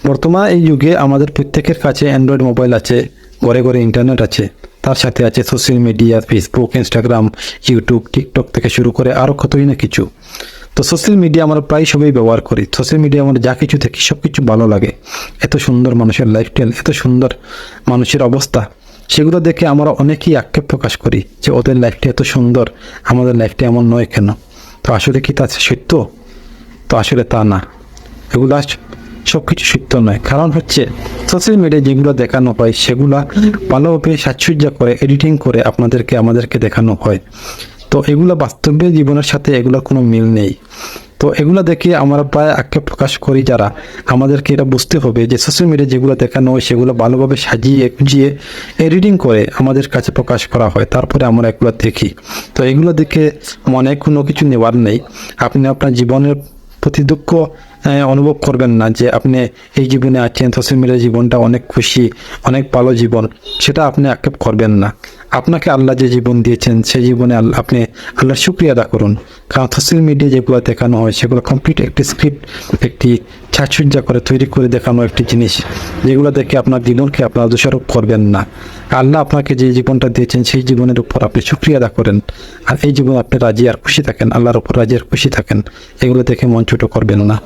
বর্তমান এই যুগে আমাদের প্রত্যেকের কাছে অ্যান্ড্রয়েড মোবাইল আছে, ঘরে ঘরে ইন্টারনেট আছে, তার সাথে আছে social media, Facebook, Instagram, YouTube, TikTok থেকে শুরু করে আরও কতই না কিছু। তো সোশ্যাল মিডিয়া আমরা প্রায় সবাই ব্যবহার করি। সোশ্যাল মিডিয়া আমরা যা কিছু দেখি সব কিছু ভালো লাগে। এত সুন্দর মানুষের লাইফস্টাইল, এত সুন্দর মানুষের অবস্থা, সেগুলো দেখে আমরা অনেকেই আক্ষেপ প্রকাশ করি যে ওদের লাইফটা এত সুন্দর, আমাদের লাইফটা এমন নয় কেন। তো আসলে কি তা সত্য? তো আসলে তা না, এগুলা সব কিছু সত্য নয়। কারণ হচ্ছে সোশ্যাল মিডিয়ায় যেগুলো দেখানো হয় সেগুলা ভালোভাবে সাজসজ্জা করে এডিটিং করে আমাদেরকে দেখানো হয়। তো এগুলো বাস্তবে জীবনের সাথে এগুলোর কোনো মিল নেই। তো এগুলো দেখে আমরা প্রায় আক্ষেপ প্রকাশ করি যারা, আমাদেরকে এটা বুঝতে হবে যে সোশ্যাল মিডিয়ায় যেগুলো দেখানো হয় সেগুলো ভালোভাবে সাজিয়ে গুজিয়ে এডিটিং করে আমাদের কাছে প্রকাশ করা হয়, তারপরে আমরা এগুলো দেখি। তো এগুলো দেখে মনে কোনো কিছু নেওয়ার নেই। আপনি আপনার জীবনের প্রতি দুঃখ অনুভব করবেন না যে আপনি এই জীবনে আছেন, সোশ্যাল মিডিয়ার জীবনটা অনেক খুশি, অনেক ভালো জীবন, সেটা আপনি আক্ষেপ করবেন না। আপনাকে আল্লাহ যে জীবন দিয়েছেন সেই জীবনে আপনি আল্লাহর শুকরিয়া আদা করুন। কারণ সোশ্যাল মিডিয়া যেগুলো দেখানো হয় সেগুলো কমপ্লিট একটি স্ক্রিপ্ট, একটি সাজসজ্জা করে তৈরি করে দেখানো একটি জিনিস, যেগুলো দেখে আপনার জীবনকে আপনারা দোষারোপ করবেন না। আল্লাহ আপনাকে যে জীবনটা দিয়েছেন সেই জীবনের উপর আপনি শুকরিয়া আদা করেন, আর এই জীবন আপনি রাজি আর খুশি থাকেন, আল্লাহর উপর রাজি আর খুশি থাকেন। এগুলো দেখে মন ছোট করবেন না।